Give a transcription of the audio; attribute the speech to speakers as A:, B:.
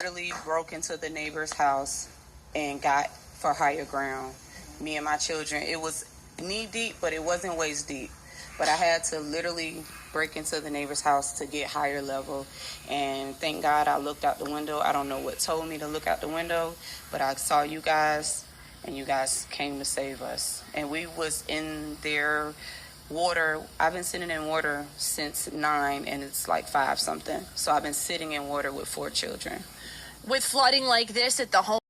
A: Literally broke into the neighbor's house and got for higher ground. Me and my children, it was knee deep, but it wasn't waist deep. But I had to literally break into the neighbor's house to get higher level. And thank God I looked out the window. I don't know what told me to look out the window, but I saw you guys, and you guys came to save us. And we was in their water. I've been sitting in water since 9, and it's like 5 something. So I've been sitting in water with 4 children.
B: With flooding like this at the home